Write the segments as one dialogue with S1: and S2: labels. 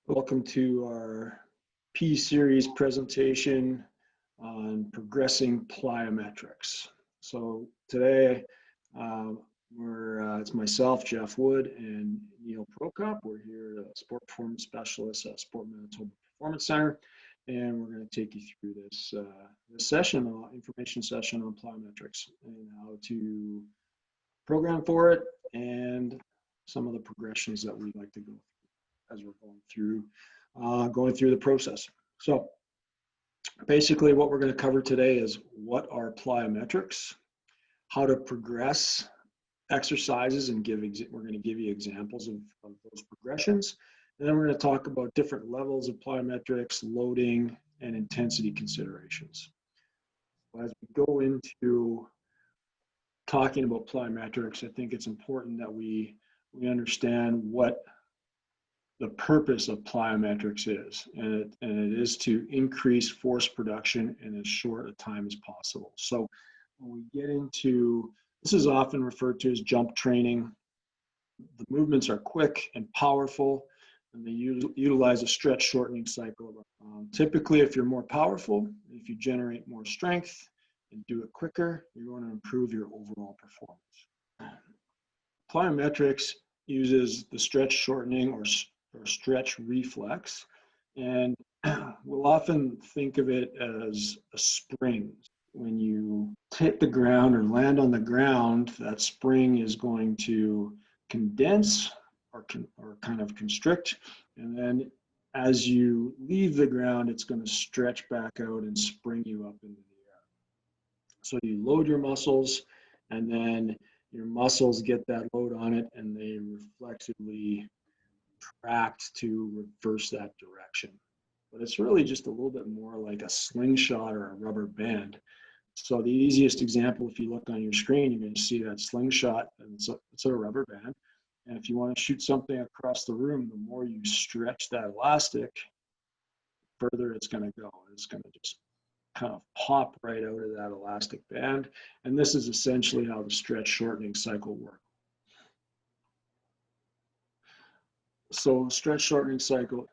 S1: Welcome to our P-Series presentation on progressing plyometrics. So today it's myself, Jeff Wood, and Neil Prokop. We're here at Sport Performance Specialists at Sport Manitoba Performance Center, and we're going to take you through this session, information session on plyometrics and how to program for it and some of the progressions that we'd like to go through as we're going through the process. So basically what we're going to cover today is what are plyometrics, how to progress exercises, and we're going to give you examples of those progressions. And then we're going to talk about different levels of plyometrics, loading, and intensity considerations. As we go into talking about plyometrics, I think it's important that we understand what the purpose of plyometrics is, and it is to increase force production in as short a time as possible. So when we get into, this is often referred to as jump training. The movements are quick and powerful, and they utilize a stretch shortening cycle. Typically, if you're more powerful, if you generate more strength and do it quicker, you're going to improve your overall performance. Plyometrics uses the stretch shortening or stretch reflex, and we'll often think of it as a spring. When you hit the ground or land on the ground, that spring is going to condense or kind of constrict, and then as you leave the ground, it's going to stretch back out and spring you up into the air. So you load your muscles, and then your muscles get that load on it, and they reflexively tract to reverse that direction. But it's really just a little bit more like a slingshot or a rubber band. So the easiest example, if you look on your screen, you're going to see that slingshot, and it's a rubber band. And if you want to shoot something across the room, the more you stretch that elastic, the further it's going to go. It's going to just kind of pop right out of that elastic band. And this is essentially how the stretch shortening cycle works. So stretch shortening cycle,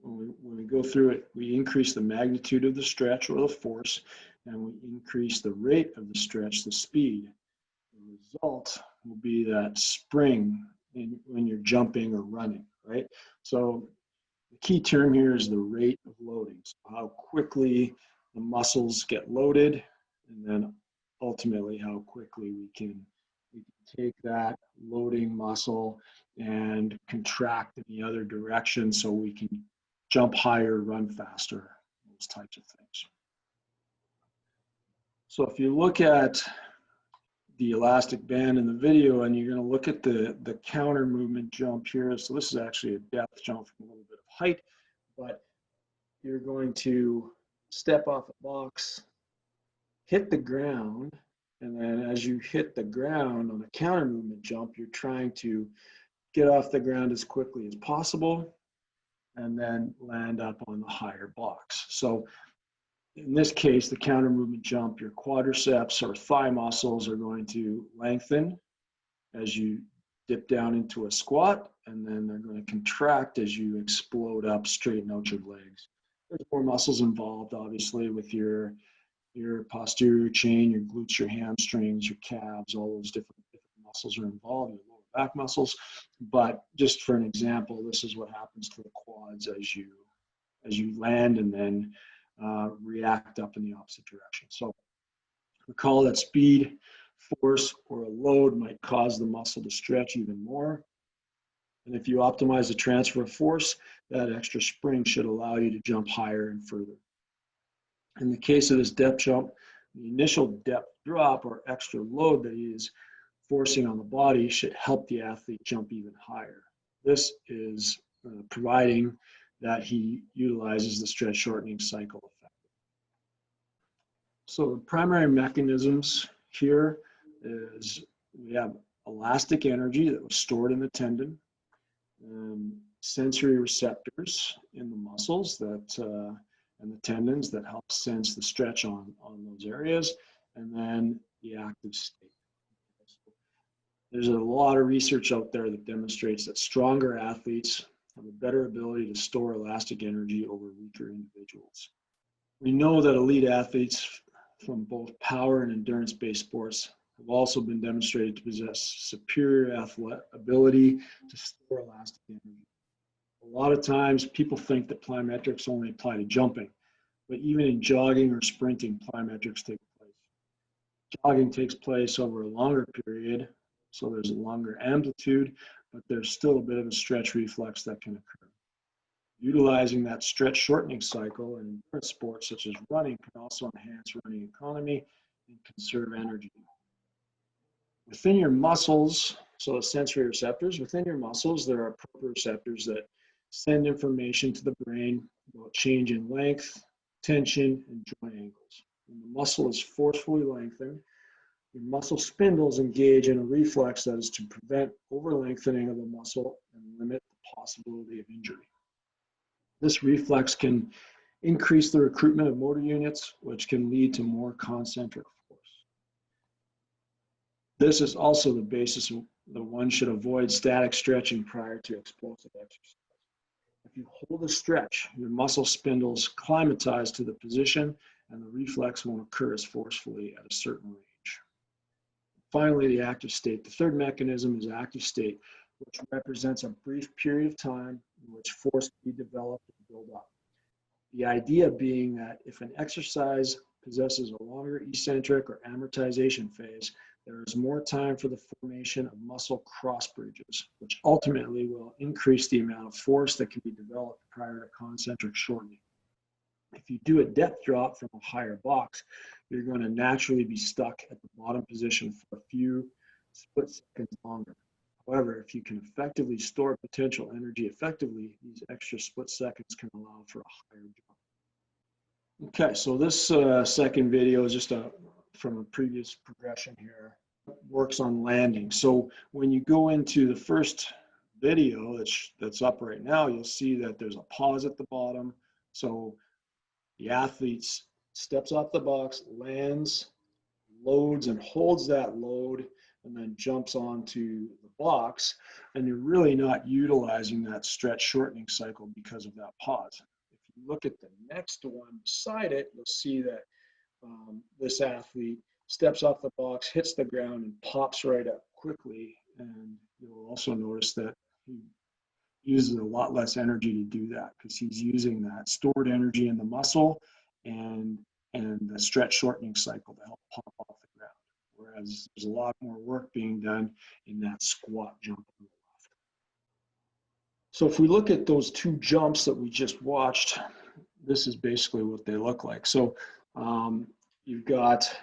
S1: when we go through it, we increase the magnitude of the stretch or the force, and we increase the rate of the stretch, the speed. The result will be that spring when you're jumping or running, right? So the key term here is the rate of loading. So how quickly the muscles get loaded, and then ultimately how quickly we can take that loading muscle and contract in the other direction so we can jump higher, run faster, those types of things. So if you look at the elastic band in the video, and you're going to look at the counter movement jump here. So this is actually a depth jump from a little bit of height, but you're going to step off a box, hit the ground, and then as you hit the ground on a counter movement jump, you're trying to get off the ground as quickly as possible and then land up on the higher box. So in this case, the counter movement jump, your quadriceps or thigh muscles are going to lengthen as you dip down into a squat, and then they're going to contract as you explode up, straighten out your legs. There's more muscles involved, obviously, with your posterior chain, your glutes, your hamstrings, your calves, all those different muscles are involved, your lower back muscles. But just for an example, this is what happens to the quads as you land and then react up in the opposite direction. So recall that speed, force, or a load might cause the muscle to stretch even more. And if you optimize the transfer of force, that extra spring should allow you to jump higher and further. In the case of this depth jump, the initial depth drop or extra load that he is forcing on the body should help the athlete jump even higher. This is providing that he utilizes the stretch shortening cycle effect. So the primary mechanisms here is we have elastic energy that was stored in the tendon, sensory receptors in the muscles that and the tendons that help sense the stretch on those areas, and then the active state. There's a lot of research out there that demonstrates that stronger athletes have a better ability to store elastic energy over weaker individuals. We know that elite athletes from both power and endurance-based sports have also been demonstrated to possess superior ability to store elastic energy. A lot of times people think that plyometrics only apply to jumping, but even in jogging or sprinting, plyometrics take place. Jogging takes place over a longer period, so there's a longer amplitude, but there's still a bit of a stretch reflex that can occur. Utilizing that stretch shortening cycle in endurance sports such as running can also enhance running economy and conserve energy. Within your muscles, so the sensory receptors, within your muscles, there are proprioceptors that send information to the brain about change in length, tension, and joint angles. When the muscle is forcefully lengthened, your muscle spindles engage in a reflex that is to prevent over-lengthening of the muscle and limit the possibility of injury. This reflex can increase the recruitment of motor units, which can lead to more concentric force. This is also the basis that one should avoid static stretching prior to explosive exercise. If you hold a stretch, your muscle spindles climatize to the position and the reflex won't occur as forcefully at a certain range. Finally, the active state. The third mechanism is active state, which represents a brief period of time in which force can be developed and build up. The idea being that if an exercise possesses a longer eccentric or amortization phase, there is more time for the formation of muscle cross bridges, which ultimately will increase the amount of force that can be developed prior to concentric shortening. If you do a depth drop from a higher box, you're going to naturally be stuck at the bottom position for a few split seconds longer. However, if you can effectively store potential energy effectively, these extra split seconds can allow for a higher jump. Okay, so this second video is just from a previous progression here, works on landing. So when you go into the first video that's up right now, you'll see that there's a pause at the bottom. So the athlete steps off the box, lands, loads and holds that load, and then jumps onto the box, and you're really not utilizing that stretch shortening cycle because of that pause. If you look at the next one beside it, you'll see that this athlete steps off the box, hits the ground, and pops right up quickly, and you'll also notice that he uses a lot less energy to do that because he's using that stored energy in the muscle and the stretch shortening cycle to help pop off the ground. Whereas there's a lot more work being done in that squat jump on the left. So if we look at those two jumps that we just watched, this is basically what they look like. So you've got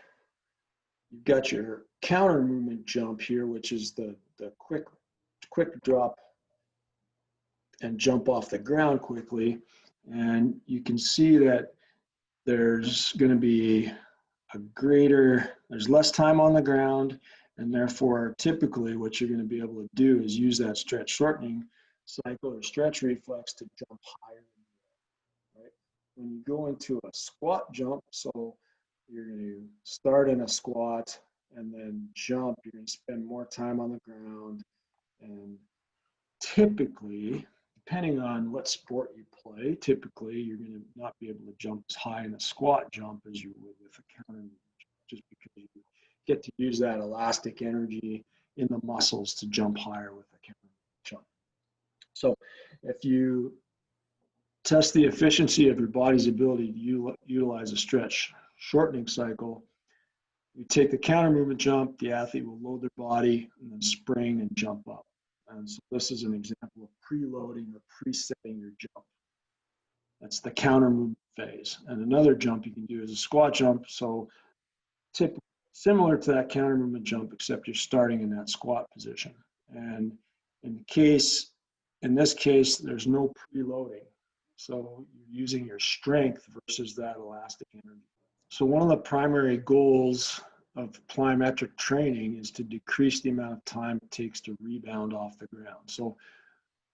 S1: your counter movement jump here, which is the quick drop and jump off the ground quickly. And you can see that there's going to be there's less time on the ground, and therefore typically what you're going to be able to do is use that stretch shortening cycle or stretch reflex to jump higher in the air, right? When you go into a squat jump, so you're going to start in a squat and then jump, you're going to spend more time on the ground, and typically, depending on what sport you play, typically you're going to not be able to jump as high in a squat jump as you would with a counter movement, just because you get to use that elastic energy in the muscles to jump higher with a counter jump. So if you test the efficiency of your body's ability to utilize a stretch shortening cycle, you take the counter movement jump, the athlete will load their body and then spring and jump up. And so this is an example of preloading or presetting your jump. That's the counter movement phase. And another jump you can do is a squat jump. So similar to that counter movement jump, except you're starting in that squat position. And in this case, there's no preloading. So you're using your strength versus that elastic energy. So one of the primary goals of plyometric training is to decrease the amount of time it takes to rebound off the ground. So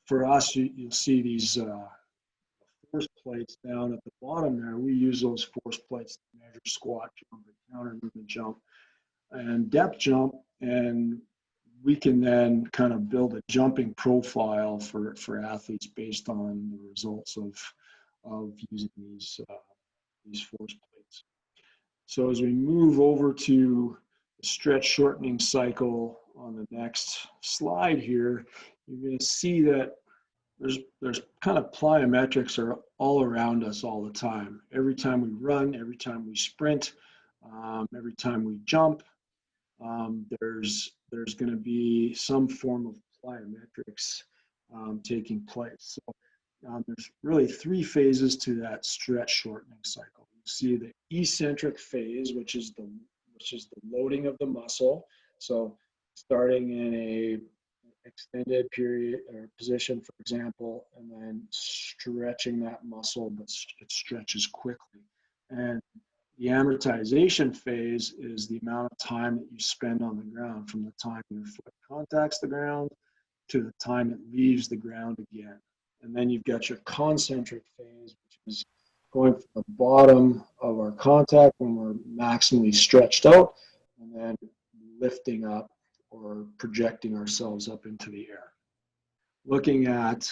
S1: for us, you'll see these force plates down at the bottom there. We use those force plates to measure squat jump and counter movement jump and depth jump. And we can then kind of build a jumping profile for athletes based on the results of using these force plates. So as we move over to the stretch shortening cycle on the next slide here, you're going to see that there's kind of plyometrics are all around us all the time. Every time we run, every time we sprint, every time we jump, there's going to be some form of plyometrics taking place. So there's really three phases to that stretch shortening cycle. You see the eccentric phase, which is the loading of the muscle. So starting in a extended period or position, for example, and then stretching that muscle, but it stretches quickly. And the amortization phase is the amount of time that you spend on the ground from the time your foot contacts the ground to the time it leaves the ground again. And then you've got your concentric phase, which is going from the bottom of our contact when we're maximally stretched out, and then lifting up or projecting ourselves up into the air. Looking at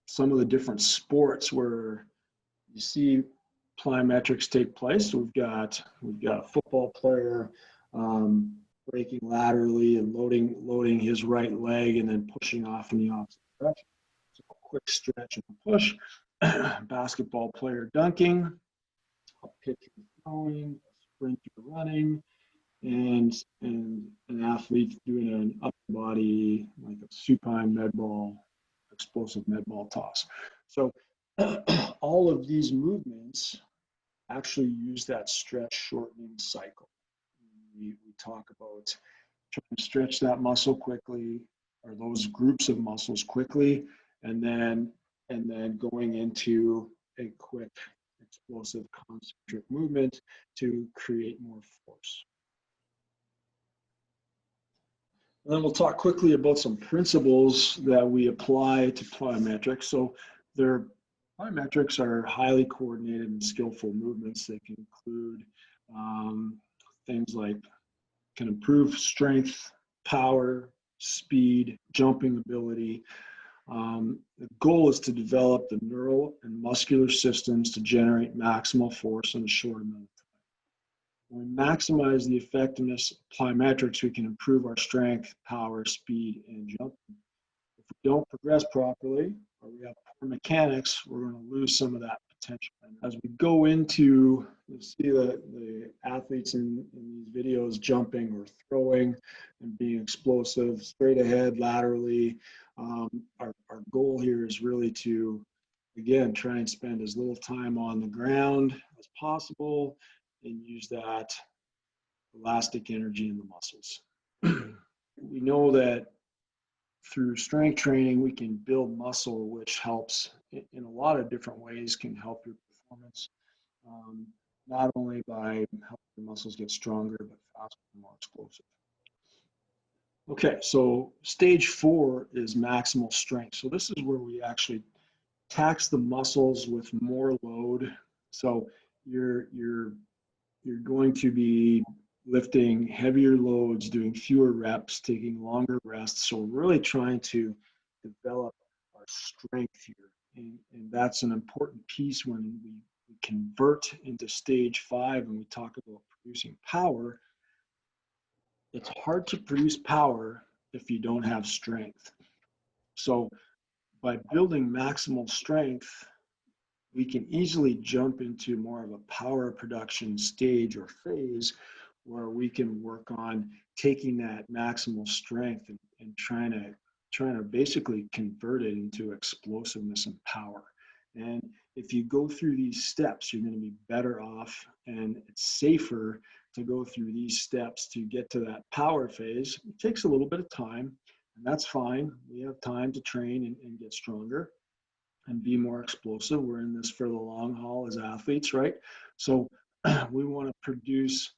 S1: some of the different sports where you see plyometrics take place. We've got a football player breaking laterally and loading his right leg and then pushing off in the opposite direction. So a quick stretch and push. Basketball player dunking, a pitcher throwing, a sprinter running, and an athlete doing an upper body, like a supine med ball, explosive med ball toss. So all of these movements actually use that stretch shortening cycle. We talk about trying to stretch that muscle quickly, or those groups of muscles quickly, and then going into a quick explosive concentric movement to create more force. And then we'll talk quickly about some principles that we apply to plyometrics. So plyometrics are highly coordinated and skillful movements that can include things like can improve strength, power, speed, jumping ability. The goal is to develop the neural and muscular systems to generate maximal force in a short amount of time. When we maximize the effectiveness of plyometrics, we can improve our strength, power, speed, and jumping. If we don't progress properly, or we have poor mechanics, we're going to lose some of that potential. And as we go into, you see the athletes in these videos jumping or throwing and being explosive, straight ahead, laterally. Our goal here is really to, again, try and spend as little time on the ground as possible and use that elastic energy in the muscles. We know that through strength training, we can build muscle, which helps in a lot of different ways, can help your performance, not only by helping the muscles get stronger, but faster and more explosive. Okay, so stage 4 is maximal strength. So this is where we actually tax the muscles with more load. So you're going to be lifting heavier loads, doing fewer reps, taking longer rests. So we're really trying to develop our strength here. And that's an important piece when we convert into stage 5 and we talk about producing power. It's hard to produce power if you don't have strength. So by building maximal strength, we can easily jump into more of a power production stage or phase where we can work on taking that maximal strength and trying to basically convert it into explosiveness and power. And if you go through these steps, you're going to be better off, and it's safer to go through these steps to get to that power phase. It takes a little bit of time, and that's fine. We have time to train and get stronger and be more explosive. We're in this for the long haul as athletes, right? So we want to produce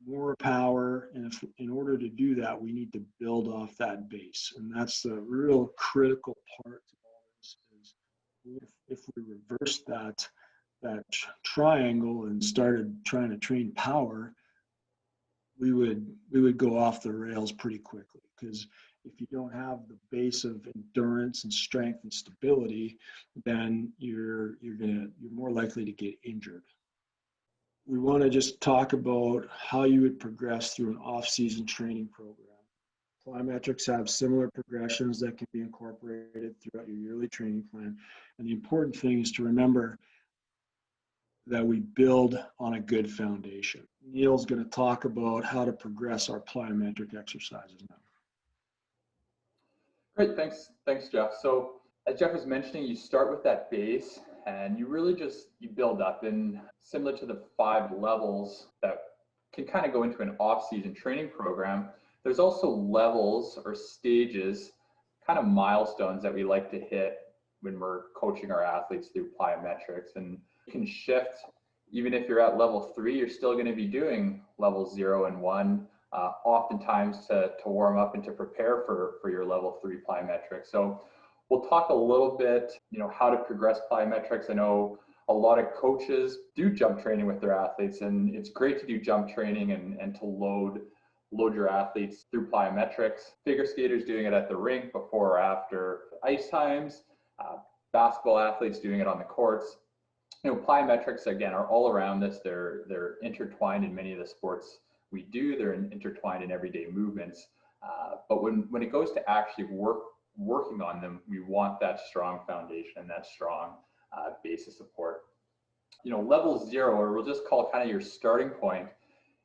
S1: more power, and in order to do that, we need to build off that base. And that's the real critical part of all this is if we reverse that triangle and started trying to train power, we would go off the rails pretty quickly, because If you don't have the base of endurance and strength and stability, then you're more likely to get injured. We want to just talk about how you would progress through an off-season training program. Plyometrics have similar progressions that can be incorporated throughout your yearly training plan. And the important thing is to remember that we build on a good foundation. Neil's going to talk about how to progress our plyometric exercises now.
S2: Great, thanks, Jeff. So as Jeff was mentioning, you start with that base and you really you build up, and similar to the 5 levels that can kind of go into an off-season training program, there's also levels or stages, kind of milestones that we like to hit when we're coaching our athletes through plyometrics. And you can shift, even if you're at level 3, you're still going to be doing level 0 and 1, oftentimes to warm up and to prepare for your level 3 plyometrics. So we'll talk a little bit, how to progress plyometrics. I know a lot of coaches do jump training with their athletes, and it's great to do jump training and to load your athletes through plyometrics. Figure skaters doing it at the rink before or after ice times, basketball athletes doing it on the courts. Plyometrics, again, are all around this. They're intertwined in many of the sports we do. They're intertwined in everyday movements. But when it goes to actually working on them, we want that strong foundation and that strong base of support. Level 0, or we'll just call kind of your starting point,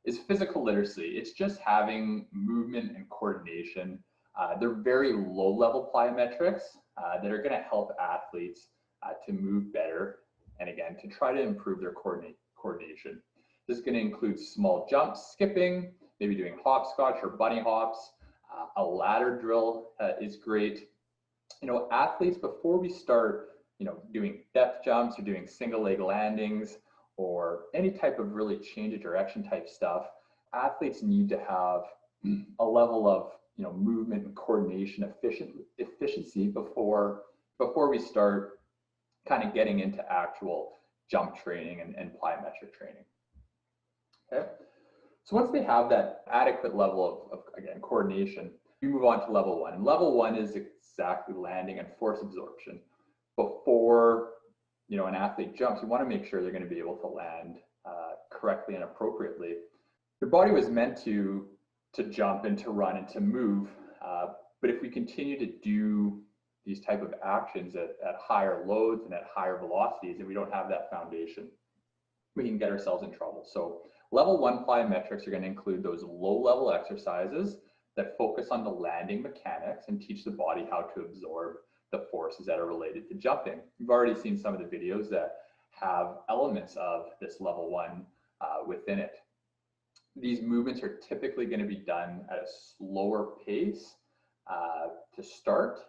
S2: is physical literacy. It's just having movement and coordination. They're very low-level plyometrics that are going to help athletes to move better, and again, to try to improve their coordination. This is going to include small jumps, skipping, maybe doing hopscotch or bunny hops. A ladder drill is great. Athletes, before we start, doing depth jumps or doing single leg landings or any type of really change of direction type stuff, athletes need to have a level of movement and coordination efficiency before we start kind of getting into actual jump training and plyometric training. Okay, so once they have that adequate level of again, coordination, we move on to level 1. And level 1 is exactly landing and force absorption. Before an athlete jumps, you want to make sure they're going to be able to land correctly and appropriately. Your body was meant to jump and to run and to move, but if we continue to do these type of actions at higher loads and at higher velocities, and we don't have that foundation, we can get ourselves in trouble. So level 1 plyometrics are going to include those low-level exercises that focus on the landing mechanics and teach the body how to absorb the forces that are related to jumping. You've already seen some of the videos that have elements of this level 1 within it. These movements are typically going to be done at a slower pace to start,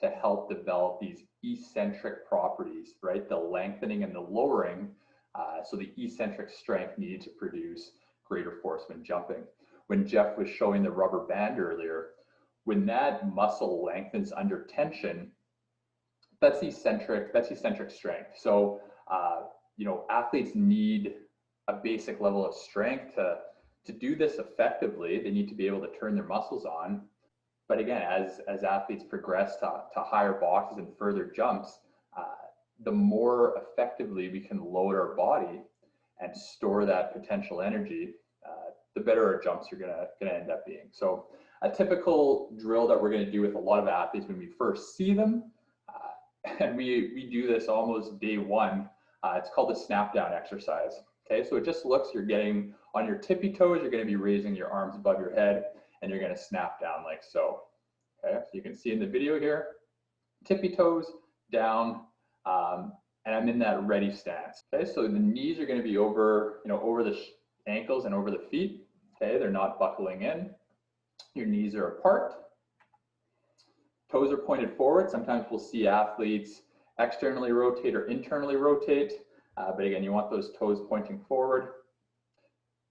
S2: to help develop these eccentric properties, right? The lengthening and the lowering, so the eccentric strength needed to produce greater force when jumping. When Jeff was showing the rubber band earlier, when that muscle lengthens under tension, that's eccentric strength. So, athletes need a basic level of strength to do this effectively. They need to be able to turn their muscles on. But again, as athletes progress to higher boxes and further jumps, the more effectively we can load our body and store that potential energy, the better our jumps are gonna end up being. So a typical drill that we're gonna do with a lot of athletes when we first see them, and we do this almost day 1, it's called the snap down exercise. Okay, so it just looks, you're getting on your tippy toes, you're gonna be raising your arms above your head, and you're gonna snap down like so. Okay, so you can see in the video here, tippy toes down, and I'm in that ready stance. Okay, so the knees are gonna be over, over the ankles and over the feet. Okay, they're not buckling in. Your knees are apart. Toes are pointed forward. Sometimes we'll see athletes externally rotate or internally rotate, but again, you want those toes pointing forward.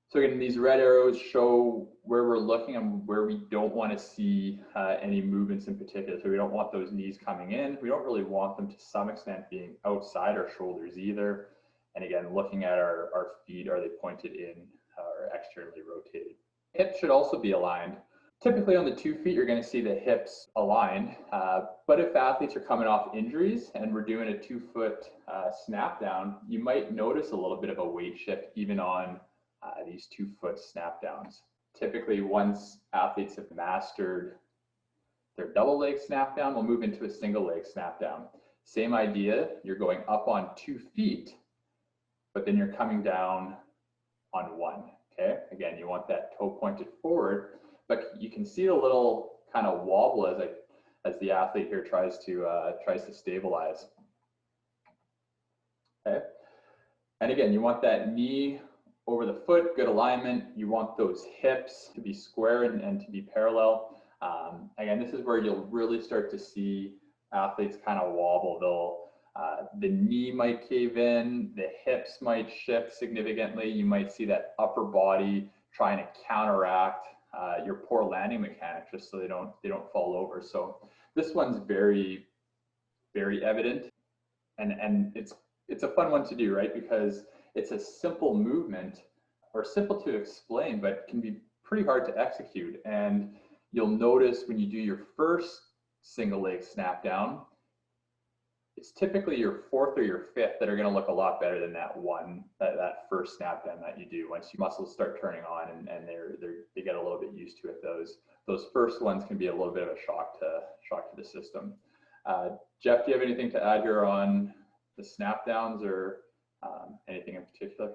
S2: So again, these red arrows show where we're looking and where we don't want to see any movements in particular. So we don't want those knees coming in. We don't really want them to some extent being outside our shoulders either. And again, looking at our feet, are they pointed in or externally rotated? Hips should also be aligned. Typically on the 2 feet, you're going to see the hips aligned, but if athletes are coming off injuries and we're doing a 2-foot snap down, you might notice a little bit of a weight shift even on these 2-foot snap downs. Typically, once athletes have mastered their double leg snap down, we'll move into a single leg snap down. Same idea, you're going up on 2 feet, but then you're coming down on 1, okay? Again, you want that toe pointed forward, but you can see a little kind of wobble as the athlete here tries to stabilize. Okay, and again, you want that knee over the foot, good alignment. You want those hips to be square and to be parallel. Again, this is where you'll really start to see athletes kind of wobble. The knee might cave in, the hips might shift significantly. You might see that upper body trying to counteract your poor landing mechanics just so they don't fall over. So this one's very, very evident, and it's a fun one to do, right? Because it's a simple movement, or simple to explain, but can be pretty hard to execute. And you'll notice when you do your first single leg snap down, it's typically your 4th or your 5th that are going to look a lot better than that first snap down that you do. Once your muscles start turning on and they get a little bit used to it, those first ones can be a little bit of a shock to the system. Jeff, do you have anything to add here on the snap downs or anything in particular?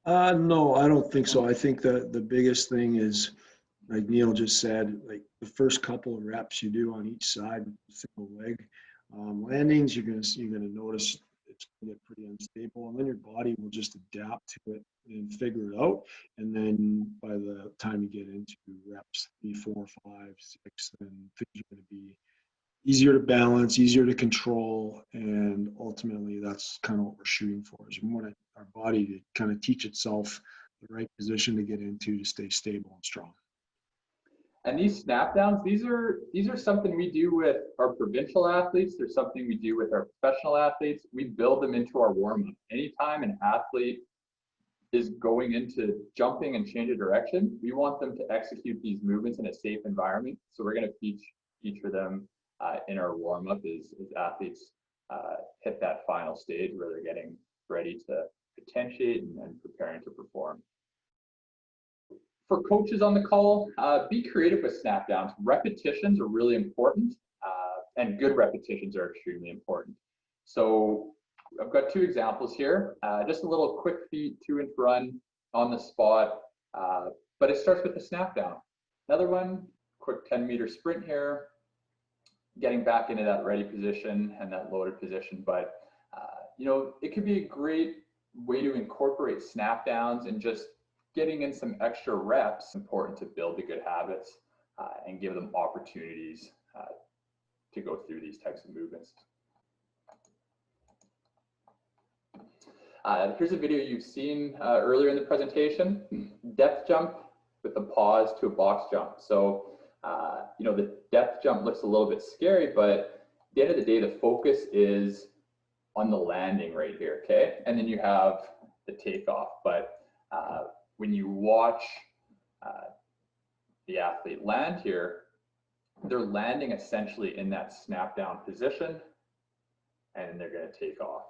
S1: No, I don't think so. I think the biggest thing is, like Neil just said, like the first couple of reps you do on each side with the single leg landings, you're gonna notice it's gonna get pretty unstable, and then your body will just adapt to it and figure it out. And then by the time you get into reps 3, 4, 5, 6, then things are gonna be easier to balance, easier to control, and ultimately that's kind of what we're shooting for, is we want our body to kind of teach itself the right position to get into to stay stable and strong.
S2: And these snap downs, these are something we do with our provincial athletes. They're something we do with our professional athletes. We build them into our warm-up. Anytime an athlete is going into jumping and change of direction, we want them to execute these movements in a safe environment. So we're going to feature them in our warm-up as athletes hit that final stage where they're getting ready to potentiate and preparing to perform. For coaches on the call, be creative with snap downs. Repetitions are really important, and good repetitions are extremely important. So I've got 2 examples here. Just a little quick feet 2-inch run on the spot, but it starts with a snap down. Another one, quick 10-meter sprint here, getting back into that ready position and that loaded position. But you know, it could be a great way to incorporate snap downs, and just getting in some extra reps. Important to build the good habits and give them opportunities to go through these types of movements. Here's a video you've seen earlier in the presentation, depth jump with a pause to a box jump. So, you know, the depth jump looks a little bit scary, but at the end of the day, the focus is on the landing right here, okay? And then you have the takeoff. But when you watch the athlete land here, they're landing essentially in that snap down position, and they're going to take off.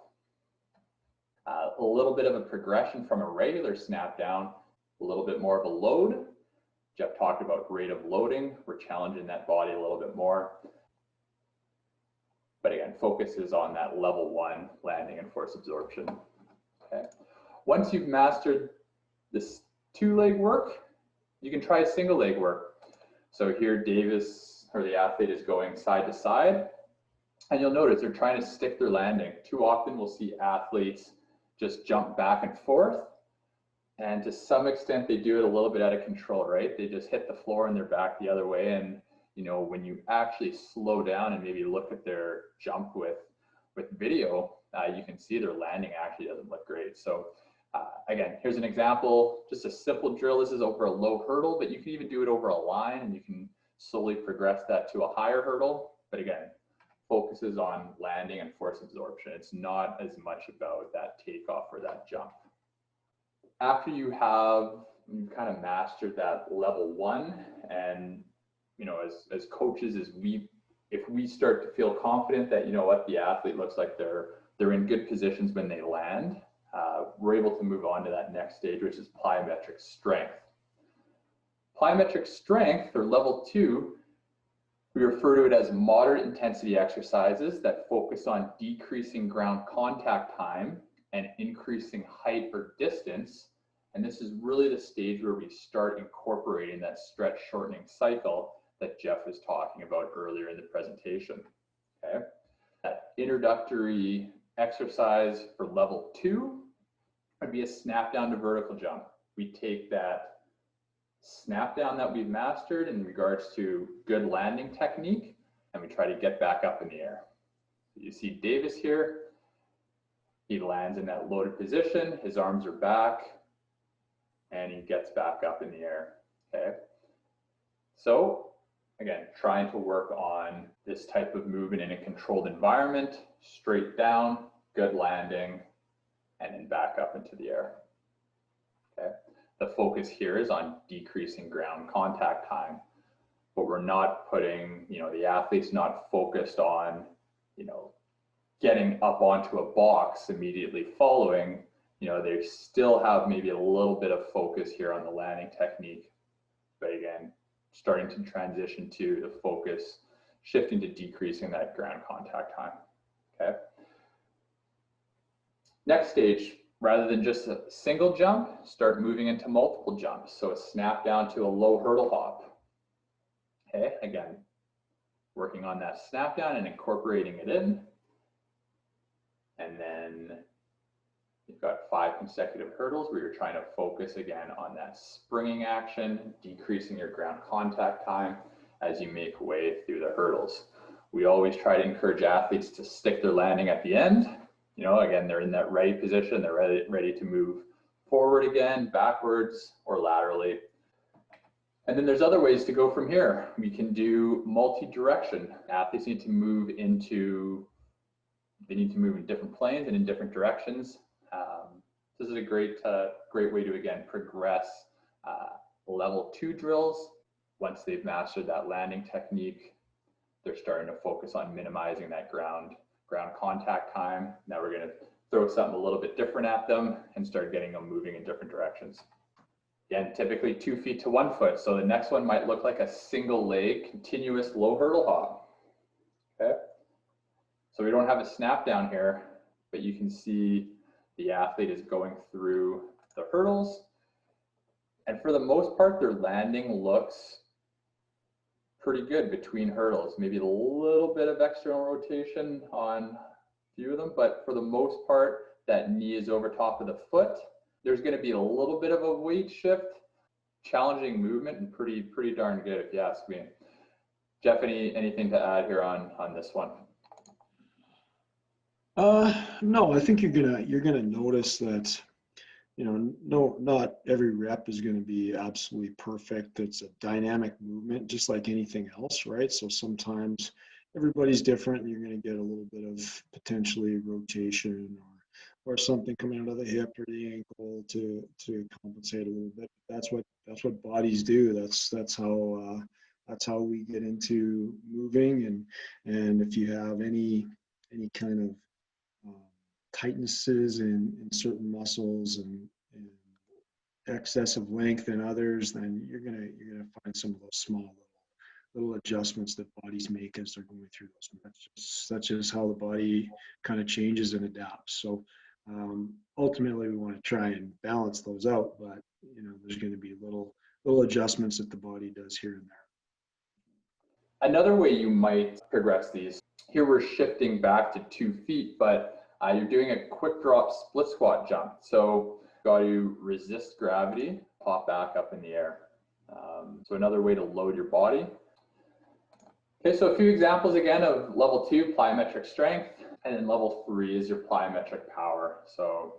S2: A little bit of a progression from a regular snap down, a little bit more of a load. Jeff talked about rate of loading. We're challenging that body a little bit more. But again, focus is on that level 1 landing and force absorption. Okay. Once you've mastered this 2-leg work, you can try a single leg work. So here Davis, or the athlete, is going side to side, and you'll notice they're trying to stick their landing. Too often we'll see athletes just jump back and forth, and to some extent they do it a little bit out of control, right? They just hit the floor and they're back the other way. And you know, when you actually slow down and maybe look at their jump with video, you can see their landing actually doesn't look great. So again, here's an example, just a simple drill. This is over a low hurdle, but you can even do it over a line, and you can slowly progress that to a higher hurdle. But again, focuses on landing and force absorption. It's not as much about that takeoff or that jump. After you've kind of mastered that level 1 and as coaches, if we start to feel confident that, the athlete looks like they're in good positions when they land, we're able to move on to that next stage, which is plyometric strength. Plyometric strength, or level 2, we refer to it as moderate intensity exercises that focus on decreasing ground contact time and increasing height or distance. And this is really the stage where we start incorporating that stretch shortening cycle that Jeff was talking about earlier in the presentation. Okay. That introductory exercise for level 2 would be a snap down to vertical jump. We take that snap down that we've mastered in regards to good landing technique, and we try to get back up in the air. You see Davis here, he lands in that loaded position, his arms are back, and he gets back up in the air, okay? So again, trying to work on this type of movement in a controlled environment, straight down, good landing, and then back up into the air, okay? The focus here is on decreasing ground contact time, but we're not putting, the athlete's not focused on, getting up onto a box immediately following. They still have maybe a little bit of focus here on the landing technique, but again, starting to transition to the focus, shifting to decreasing that ground contact time, okay? Next stage, rather than just a single jump, start moving into multiple jumps. So a snap down to a low hurdle hop. Okay, again, working on that snap down and incorporating it in. And then you've got 5 consecutive hurdles where you're trying to focus again on that springing action, decreasing your ground contact time as you make way through the hurdles. We always try to encourage athletes to stick their landing at the end. Again, they're in that ready position, they're ready to move forward again, backwards, or laterally. And then there's other ways to go from here. We can do multi-direction. Athletes need to move in different planes and in different directions. This is a great way to, again, progress level 2 drills. Once they've mastered that landing technique, they're starting to focus on minimizing that ground contact time. Now we're going to throw something a little bit different at them and start getting them moving in different directions. Again, typically 2 feet to 1 foot. So the next one might look like a single leg continuous low hurdle hop. Okay. So we don't have a snap down here, but you can see the athlete is going through the hurdles. And for the most part, their landing looks pretty good between hurdles, maybe a little bit of external rotation on a few of them, but for the most part, that knee is over top of the foot. There's going to be a little bit of a weight shift, challenging movement, and pretty darn good if you ask me. Jeff, anything to add here on this one?
S1: No, I think you're gonna notice that, not every rep is going to be absolutely perfect. It's a dynamic movement, just like anything else, right? So sometimes everybody's different. You're going to get a little bit of potentially rotation or something coming out of the hip or the ankle to compensate a little bit. That's what bodies do. That's how we get into moving. And if you have any kind of tightnesses in certain muscles and excessive length in others, then you're gonna find some of those small little adjustments that bodies make as they're going through those. That's just how the body kind of changes and adapts. So ultimately, we want to try and balance those out, but there's going to be little adjustments that the body does here and there.
S2: Another way you might progress these, here we're shifting back to 2 feet, but you're doing a quick drop split squat jump. So got to resist gravity, pop back up in the air. So another way to load your body. Okay, so a few examples again of level 2, plyometric strength, and then level 3 is your plyometric power. So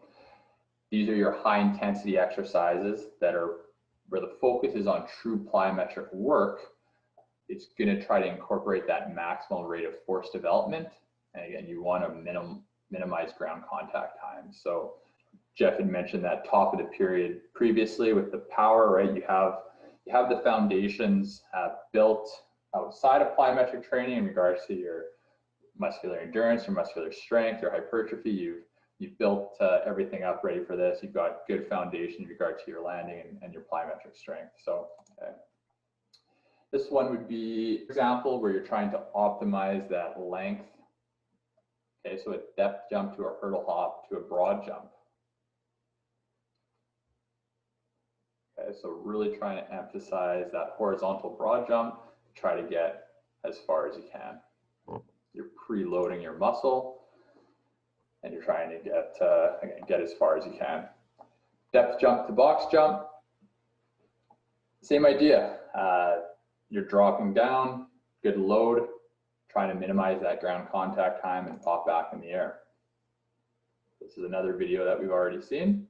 S2: these are your high intensity exercises that are where the focus is on true plyometric work. It's going to try to incorporate that maximal rate of force development. And again, you want to minimize ground contact time. So Jeff had mentioned that top of the period previously with the power, right? You have the foundations built outside of plyometric training in regards to your muscular endurance or muscular strength or hypertrophy. You've built everything up ready for this. You've got good foundation in regard to your landing and your plyometric strength. So okay. This one would be an example where you're trying to optimize that length. Okay, so a depth jump to a hurdle hop to a broad jump. Okay, so really trying to emphasize that horizontal broad jump, try to get as far as you can. You're preloading your muscle and you're trying to get, again, get as far as you can. Depth jump to box jump, same idea. You're dropping down, good load, trying to minimize that ground contact time and pop back in the air. This is another video that we've already seen.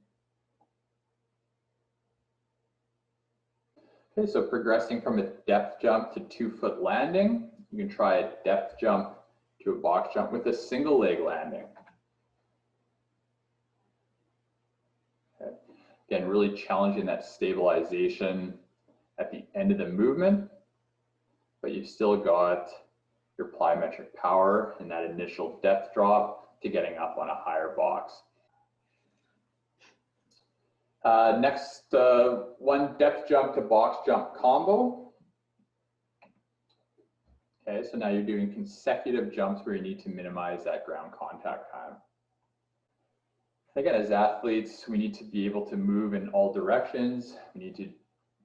S2: Okay, so progressing from a depth jump to 2-foot landing, you can try a depth jump to a box jump with a single leg landing. Okay. Again, really challenging that stabilization at the end of the movement, but you've still got your plyometric power and that initial depth drop to getting up on a higher box. Next one, depth jump to box jump combo. Okay, so now you're doing consecutive jumps where you need to minimize that ground contact time. Again, as athletes, we need to be able to move in all directions. We need to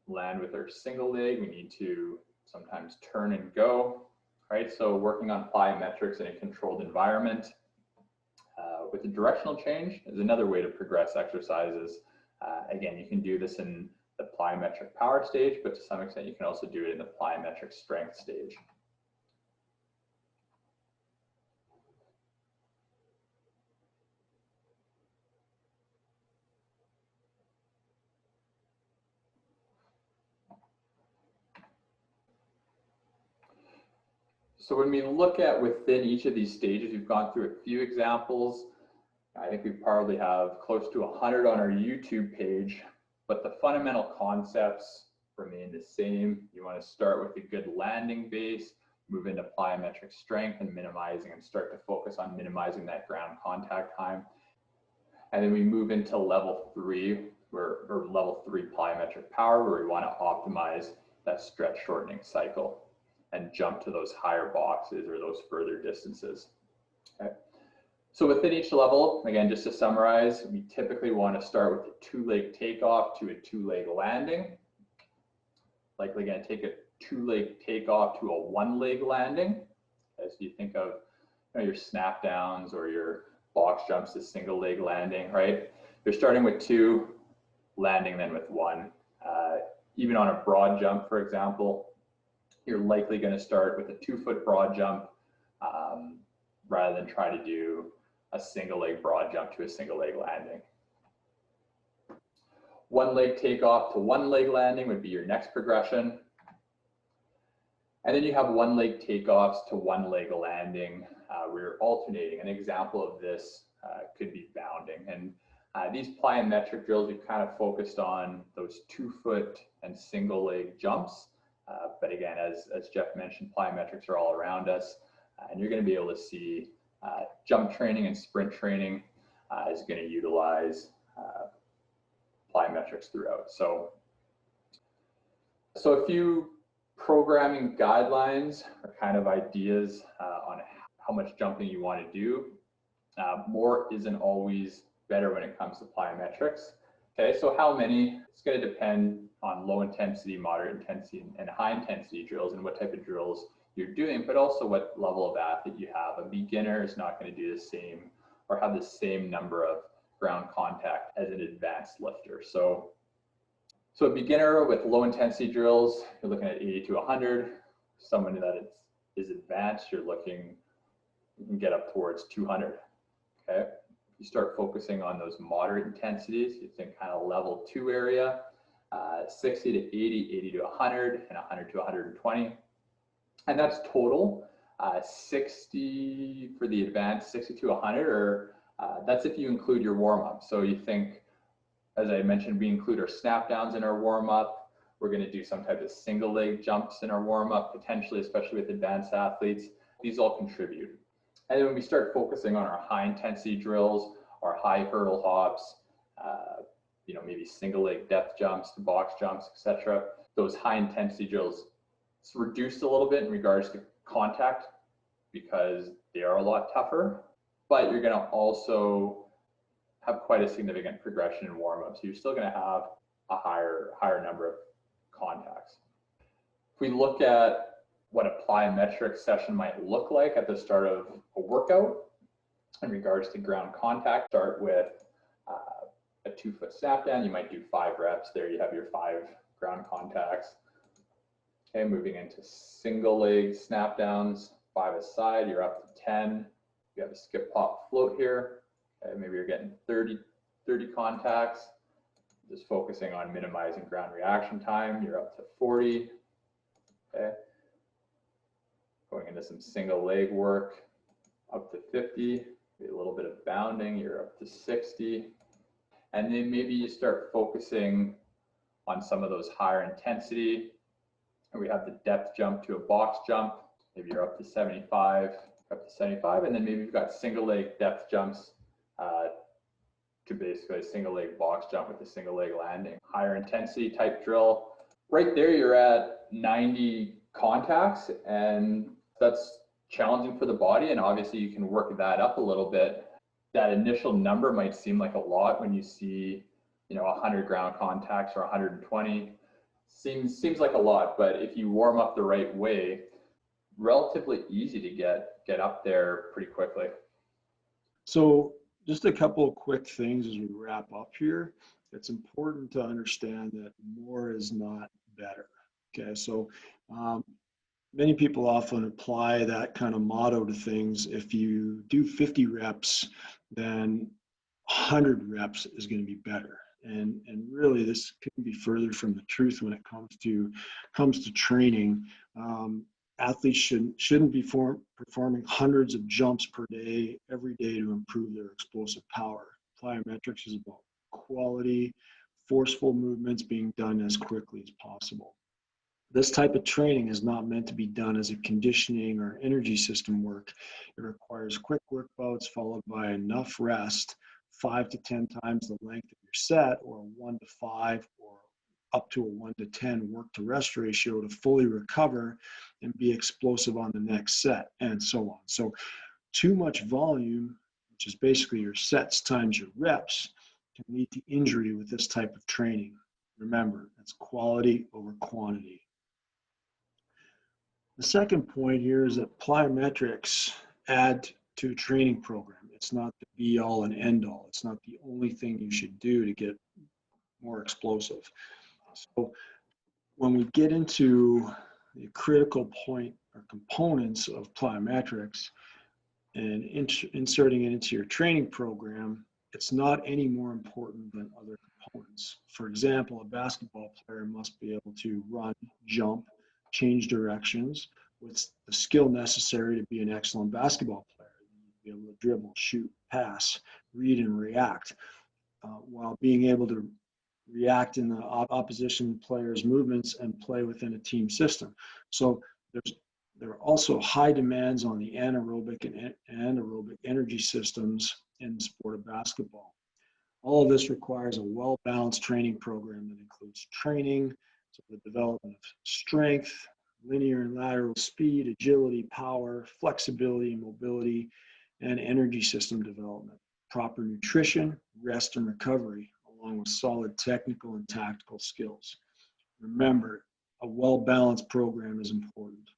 S2: land with our single leg. We need to sometimes turn and go, right? So working on plyometrics in a controlled environment with a directional change is another way to progress exercises. Again, you can do this in the plyometric power stage, but to some extent, you can also do it in the plyometric strength stage. So when we look at within each of these stages, we've gone through a few examples. I think we probably have close to 100 on our YouTube page, but the fundamental concepts remain the same. You want to start with a good landing base, move into plyometric strength and minimizing, and start to focus on minimizing that ground contact time. And then we move into level 3, or level 3 plyometric power, where we want to optimize that stretch shortening cycle and jump to those higher boxes or those further distances. Okay. So within each level, again, just to summarize, we typically want to start with a 2-leg takeoff to a 2-leg landing. Likely going to take a 2-leg takeoff to a 1-leg landing. Okay, so you think of your snap downs or your box jumps to single leg landing, right? You're starting with 2, landing then with 1. Even on a broad jump, for example, you're likely going to start with a 2-foot broad jump rather than try to do a single leg broad jump to a single leg landing. 1-leg takeoff to 1-leg landing would be your next progression. And then you have 1-leg takeoffs to 1-leg landing where you're alternating. An example of this could be bounding. And these plyometric drills, we've kind of focused on those 2-foot and single leg jumps. But again, as Jeff mentioned, plyometrics are all around us, and you're going to be able to see jump training and sprint training is going to utilize plyometrics throughout. So a few programming guidelines or kind of ideas on how much jumping you want to do. More isn't always better when it comes to plyometrics. Okay, so how many? It's going to depend on low intensity, moderate intensity, and high intensity drills and what type of drills you're doing, but also what level of athlete you have. A beginner is not going to do the same or have the same number of ground contact as an advanced lifter. So a beginner with low intensity drills, you're looking at 80 to 100. Someone that is advanced, you can get up towards 200. Okay. You start focusing on those moderate intensities, you think kind of level 2 area, 60 to 80, 80 to 100, and 100 to 120. And that's total. 60 for the advanced, 60 to 100, or that's if you include your warm-up. So you think, as I mentioned, we include our snap downs in our warm-up. We're going to do some type of single leg jumps in our warm up, potentially, especially with advanced athletes. These all contribute. And then when we start focusing on our high intensity drills, our high hurdle hops, maybe single leg depth jumps, box jumps, etc. Those high intensity drills, it's reduced a little bit in regards to contact because they are a lot tougher, but you're going to also have quite a significant progression in warm up. So you're still going to have a higher number of contacts. If we look at what a plyometric session might look like at the start of a workout in regards to ground contact, start with a 2-foot snap down. You might do 5 reps. There you have your 5 ground contacts. Okay, moving into single leg snap downs, 5 a side, you're up to 10. You have a skip pop float here. Okay, maybe you're getting 30 contacts. Just focusing on minimizing ground reaction time, you're up to 40. Okay. Going into some single leg work, up to 50. Maybe a little bit of bounding, you're up to 60. And then maybe you start focusing on some of those higher intensity. And we have the depth jump to a box jump. Maybe you're up to 75, and then maybe you've got single leg depth jumps to basically a single leg box jump with a single leg landing. Higher intensity type drill. Right there, you're at 90 contacts, and that's challenging for the body. And obviously, you can work that up a little bit. That initial number might seem like a lot when you see, 100 ground contacts or 120. Seems like a lot, but if you warm up the right way, relatively easy to get up there pretty quickly.
S1: So just a couple of quick things as we wrap up here. It's important to understand that more is not better. Okay, so many people often apply that kind of motto to things. If you do 50 reps, then 100 reps is going to be better. And really, this couldn't be further from the truth when it comes to training. Athletes shouldn't be performing hundreds of jumps per day, every day to improve their explosive power. Plyometrics is about quality, forceful movements being done as quickly as possible. This type of training is not meant to be done as a conditioning or energy system work. It requires quick work bouts followed by enough rest, 5 to 10 times the length of your set, or a 1 to 5 or up to a 1 to 10 work to rest ratio to fully recover and be explosive on the next set, and so on. So too much volume, which is basically your sets times your reps, can lead to injury with this type of training. Remember, it's quality over quantity. The second point here is that plyometrics add to a training program. It's not the be all and end all. It's not the only thing you should do to get more explosive. So when we get into the critical point or components of plyometrics and inserting it into your training program, it's not any more important than other components. For example, a basketball player must be able to run, jump, change directions with the skill necessary to be an excellent basketball player. Be able to dribble, shoot, pass, read, and react, while being able to react in the opposition player's movements and play within a team system. So there are also high demands on the anaerobic and anaerobic energy systems in the sport of basketball. All of this requires a well-balanced training program that includes training, so the development of strength, linear and lateral speed, agility, power, flexibility, mobility, and energy system development, proper nutrition, rest and recovery, along with solid technical and tactical skills. Remember, a well-balanced program is important.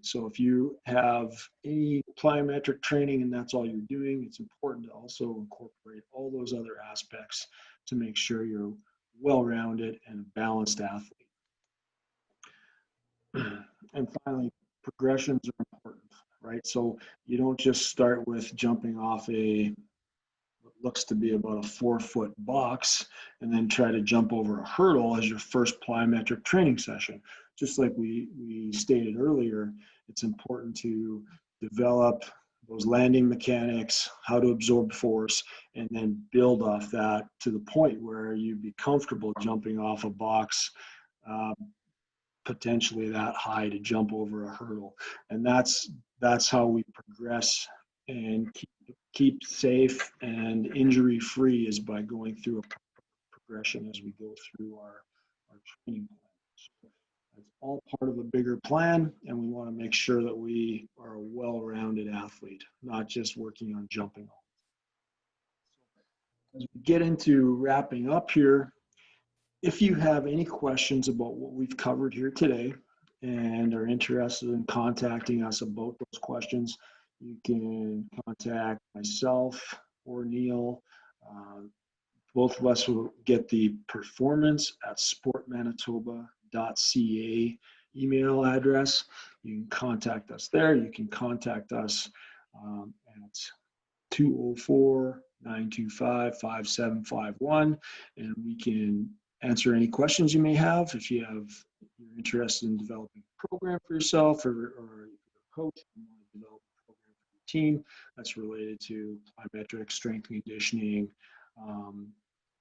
S1: So if you have any plyometric training and that's all you're doing, it's important to also incorporate all those other aspects to make sure you're well-rounded and a balanced athlete. And finally, progressions are important, right? So you don't just start with jumping off what looks to be about a 4-foot box and then try to jump over a hurdle as your first plyometric training session. Just like we stated earlier, it's important to develop those landing mechanics, how to absorb force, and then build off that to the point where you'd be comfortable jumping off a box potentially that high to jump over a hurdle. And that's how we progress and keep safe and injury free, is by going through a progression as we go through our training plan. So that's all part of a bigger plan, and we want to make sure that we are a well-rounded athlete, not just working on jumping. As we get into wrapping up here, if you have any questions about what we've covered here today and are interested in contacting us about those questions, you can contact myself or Neil. Both of us will get the performance@sportmanitoba.ca email address. You can contact us there. You can contact us at 204-925-5751, and we can answer any questions you may have. If you're interested in developing a program for yourself, or you're a coach and want to develop a program for your team that's related to plyometrics, strength conditioning,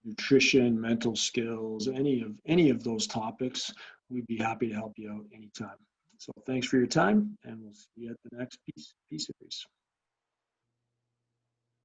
S1: nutrition, mental skills, any of those topics, we'd be happy to help you out anytime. So thanks for your time, and we'll see you at the next piece of this.